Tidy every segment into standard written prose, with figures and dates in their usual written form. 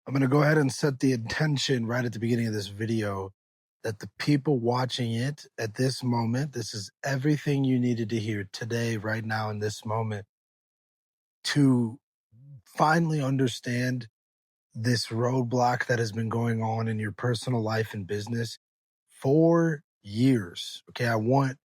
I'm going to go ahead and set the intention right at the beginning of this video that the people watching it at this moment, this is everything you needed to hear today, right now, in this moment, to finally understand this roadblock that has been going on in your personal life and business for years. Okay, I want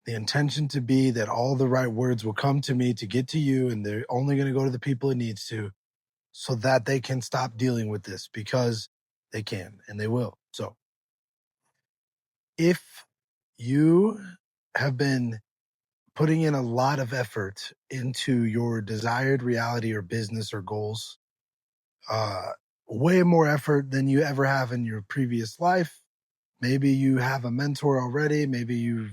the intention to be that all the right words will come to me to get to you, and they're only going to go to the people it needs to, so that they can stop dealing with this, because they can and they will. So if you have been putting in a lot of effort into your desired reality or business or goals, uh, way more effort than you ever have in your previous life. Maybe you have a mentor already. Maybe you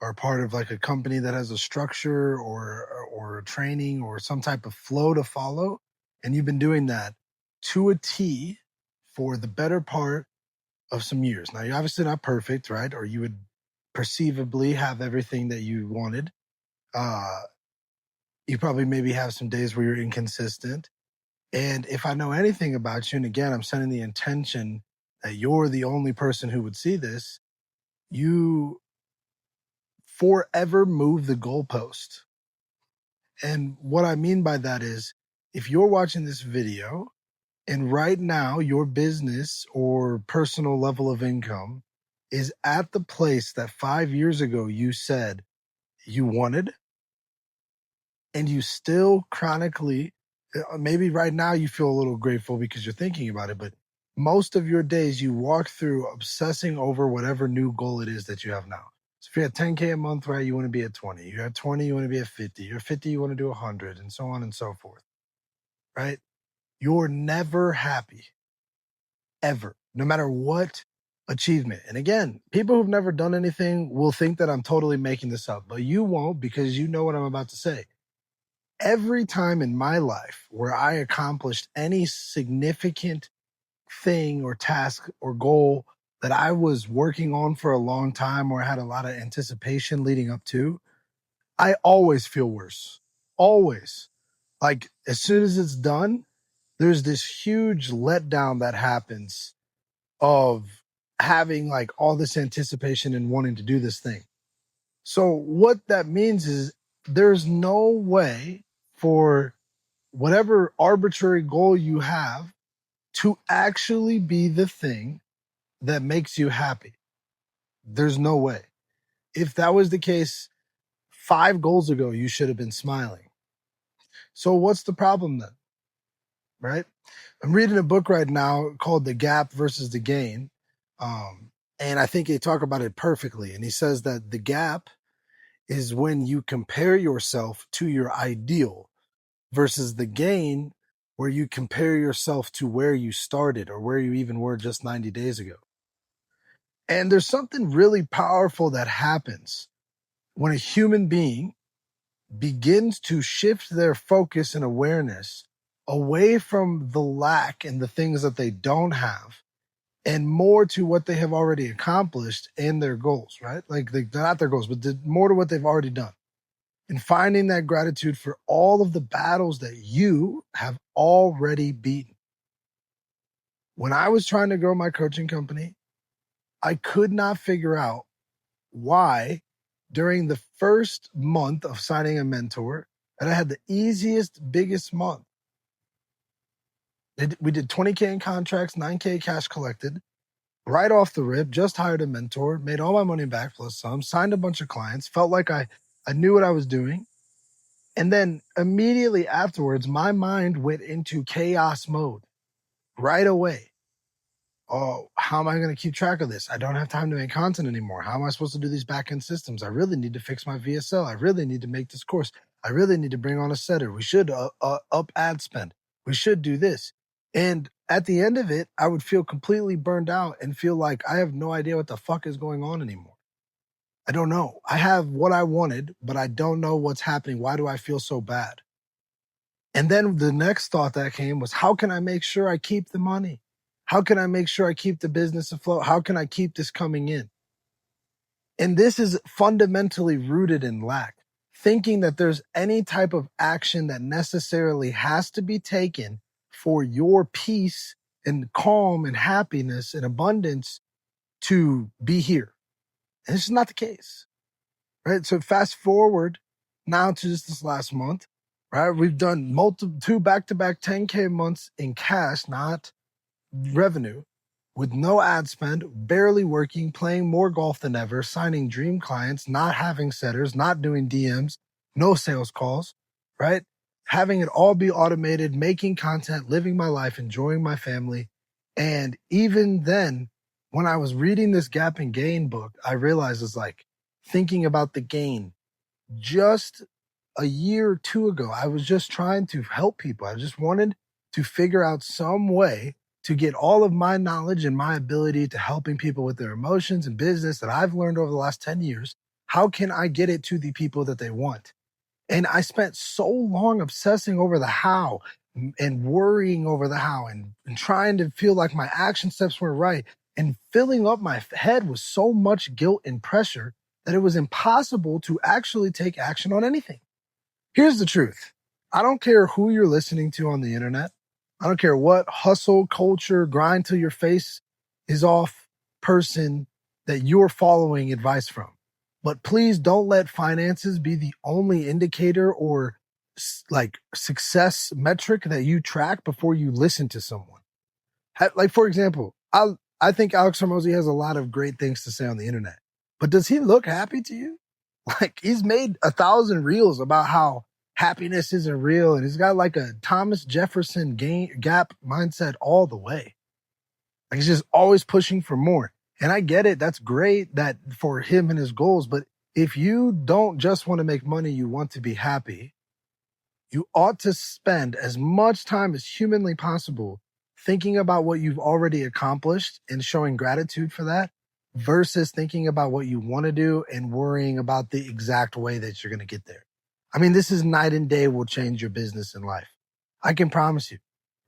are part of like a company that has a structure or a training or some type of flow to follow. And you've been doing that to a T for the better part of some years. Now, you're obviously not perfect, right? Or you would perceivably have everything that you wanted. You probably maybe have some days where you're inconsistent. And if I know anything about you, and again, I'm setting the intention that you're the only person who would see this, you forever move the goalpost. And what I mean by that is, if you're watching this video and right now your business or personal level of income is at the place that 5 years ago you said you wanted, and you still chronically, maybe right now you feel a little grateful because you're thinking about it, but most of your days you walk through obsessing over whatever new goal it is that you have now. So if you're at 10K a month, right, you want to be at 20. You're at 20, you want to be at 50. You're at 50, you want to do 100, and so on and so forth, right? You're never happy, ever, no matter what achievement. And again, people who've never done anything will think that I'm totally making this up, but you won't, because you know what I'm about to say. Every time in my life where I accomplished any significant thing or task or goal that I was working on for a long time or had a lot of anticipation leading up to, I always feel worse. Always. Like, as soon as it's done, there's this huge letdown that happens of having like all this anticipation and wanting to do this thing. So what that means is there's no way for whatever arbitrary goal you have to actually be the thing that makes you happy. There's no way. If that was the case 5 goals ago, you should have been smiling. So what's the problem then? Right? I'm reading a book right now called The Gap versus the Gain. And I think they talk about it perfectly. And he says that the gap is when you compare yourself to your ideal, versus the gain where you compare yourself to where you started or where you even were just 90 days ago. And there's something really powerful that happens when a human being begins to shift their focus and awareness away from the lack and the things that they don't have, and more to what they have already accomplished and their goals, right? Like, not their goals, but more to what they've already done. And finding that gratitude for all of the battles that you have already beaten. When I was trying to grow my coaching company, I could not figure out why during the first month of signing a mentor that I had the easiest, biggest month. We did 20K in contracts, 9K cash collected, right off the rip, just hired a mentor, made all my money back plus some, signed a bunch of clients, felt like I knew what I was doing. And then immediately afterwards, my mind went into chaos mode right away. Oh, how am I going to keep track of this? I don't have time to make content anymore. How am I supposed to do these back-end systems? I really need to fix my VSL. I really need to make this course. I really need to bring on a setter. We should up ad spend. We should do this. And at the end of it, I would feel completely burned out and feel like I have no idea what the fuck is going on anymore. I don't know. I have what I wanted, but I don't know what's happening. Why do I feel so bad? And then the next thought that came was, how can I make sure I keep the money? How can I make sure I keep the business afloat? How can I keep this coming in? And this is fundamentally rooted in lack. Thinking that there's any type of action that necessarily has to be taken for your peace and calm and happiness and abundance to be here. And this is not the case, right? So fast forward now to just this last month, right? We've done two back-to-back 10K months in cash, not revenue, with no ad spend, barely working, playing more golf than ever, signing dream clients, not having setters, not doing DMs, no sales calls, right? Having it all be automated, making content, living my life, enjoying my family. And even then, when I was reading this Gap and Gain book, I realized it's like thinking about the gain. Just a year or two ago, I was just trying to help people. I just wanted to figure out some way to get all of my knowledge and my ability to helping people with their emotions and business that I've learned over the last 10 years. How can I get it to the people that they want? And I spent so long obsessing over the how and worrying over the how and trying to feel like my action steps were right and filling up my head with so much guilt and pressure that it was impossible to actually take action on anything. Here's the truth. I don't care who you're listening to on the internet. I don't care what hustle culture, grind till your face is off person that you're following advice from. But please don't let finances be the only indicator or like success metric that you track before you listen to someone. Like, for example, I think Alex Hormozy has a lot of great things to say on the internet, but does he look happy to you? Like, he's made 1,000 reels about how happiness isn't real, and he's got like a Thomas Jefferson gap mindset all the way. Like, he's just always pushing for more. And I get it. That's great that for him and his goals. But if you don't just want to make money, you want to be happy, you ought to spend as much time as humanly possible thinking about what you've already accomplished and showing gratitude for that versus thinking about what you want to do and worrying about the exact way that you're going to get there. I mean, this is night and day will change your business and life. I can promise you,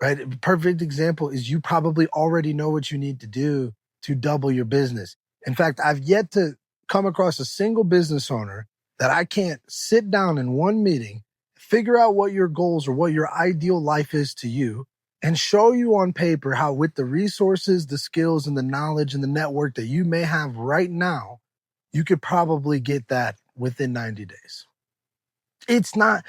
right? A perfect example is you probably already know what you need to do to double your business. In fact, I've yet to come across a single business owner that I can't sit down in one meeting, figure out what your goals or what your ideal life is to you, and show you on paper how with the resources, the skills, and the knowledge and the network that you may have right now, you could probably get that within 90 days. It's not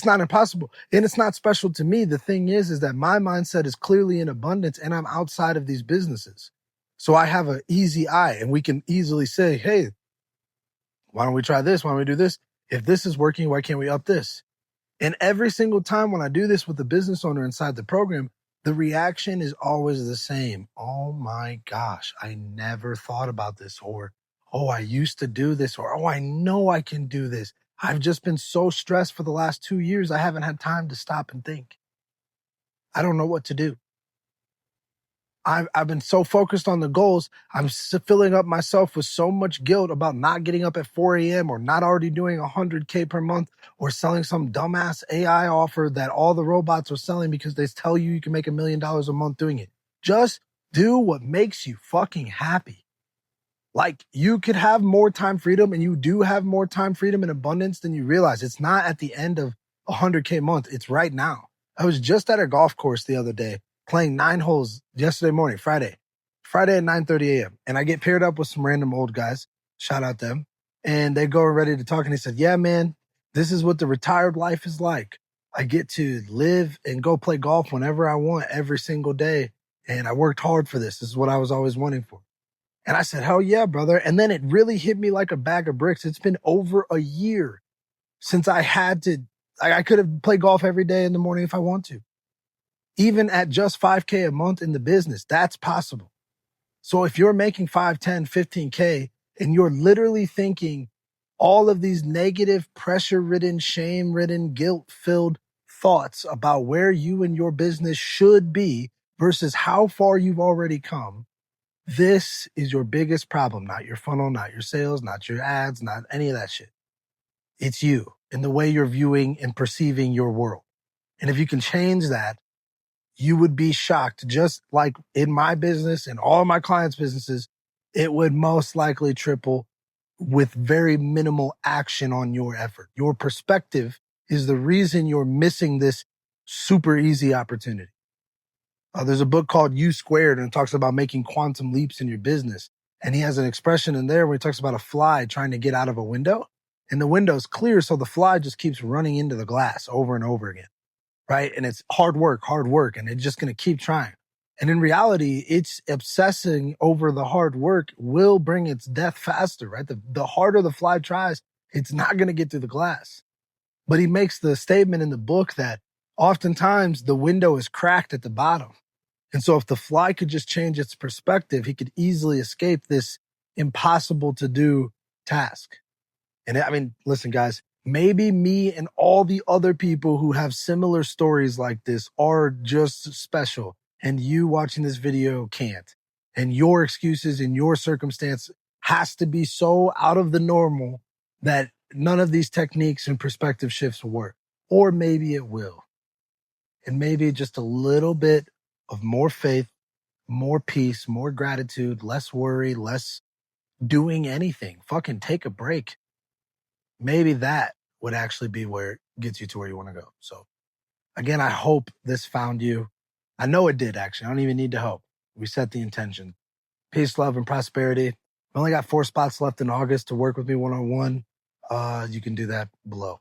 impossible. And it's not special to me. The thing is that my mindset is clearly in abundance and I'm outside of these businesses. So I have an easy eye and we can easily say, hey, why don't we try this? Why don't we do this? If this is working, why can't we up this? And every single time when I do this with the business owner inside the program, the reaction is always the same. Oh my gosh, I never thought about this. Or, oh, I used to do this. Or, oh, I know I can do this. I've just been so stressed for the last 2 years. I haven't had time to stop and think. I don't know what to do. I've been so focused on the goals. I'm filling up myself with so much guilt about not getting up at 4 a.m. or not already doing 100K per month or selling some dumbass AI offer that all the robots are selling because they tell you can make $1 million a month doing it. Just do what makes you fucking happy. Like, you could have more time freedom and you do have more time freedom and abundance than you realize. It's not at the end of 100K a month. It's right now. I was just at a golf course the other day playing 9 holes yesterday morning, Friday at 9:30 a.m. And I get paired up with some random old guys. Shout out them. And they go ready to talk. And he said, yeah, man, this is what the retired life is like. I get to live and go play golf whenever I want every single day. And I worked hard for this. This is what I was always wanting for. And I said, hell yeah, brother. And then it really hit me like a bag of bricks. It's been over a year since I could have played golf every day in the morning if I want to. Even at just 5K a month in the business, that's possible. So if you're making 5, 10, 15K and you're literally thinking all of these negative, pressure-ridden, shame-ridden, guilt-filled thoughts about where you and your business should be versus how far you've already come, this is your biggest problem, not your funnel, not your sales, not your ads, not any of that shit. It's you and the way you're viewing and perceiving your world. And if you can change that, you would be shocked. Just like in my business and all my clients' businesses, it would most likely triple with very minimal action on your effort. Your perspective is the reason you're missing this super easy opportunity. There's a book called U Squared, and it talks about making quantum leaps in your business. And he has an expression in there where he talks about a fly trying to get out of a window, and the window's clear, so the fly just keeps running into the glass over and over again, right? And it's hard work, and it's just going to keep trying. And in reality, it's obsessing over the hard work will bring its death faster, right? The harder the fly tries, it's not going to get through the glass. But he makes the statement in the book that oftentimes the window is cracked at the bottom. And so if the fly could just change its perspective, he could easily escape this impossible to do task. And I mean, listen, guys, maybe me and all the other people who have similar stories like this are just special, and you watching this video can't. And your excuses and your circumstance has to be so out of the normal that none of these techniques and perspective shifts will work. Or maybe it will. And maybe just a little bit of more faith, more peace, more gratitude, less worry, less doing anything. Fucking take a break. Maybe that would actually be where it gets you to where you want to go. So again, I hope this found you. I know it did, actually. I don't even need to hope. We set the intention. Peace, love, and prosperity. We only got 4 spots left in August to work with me one-on-one. You can do that below.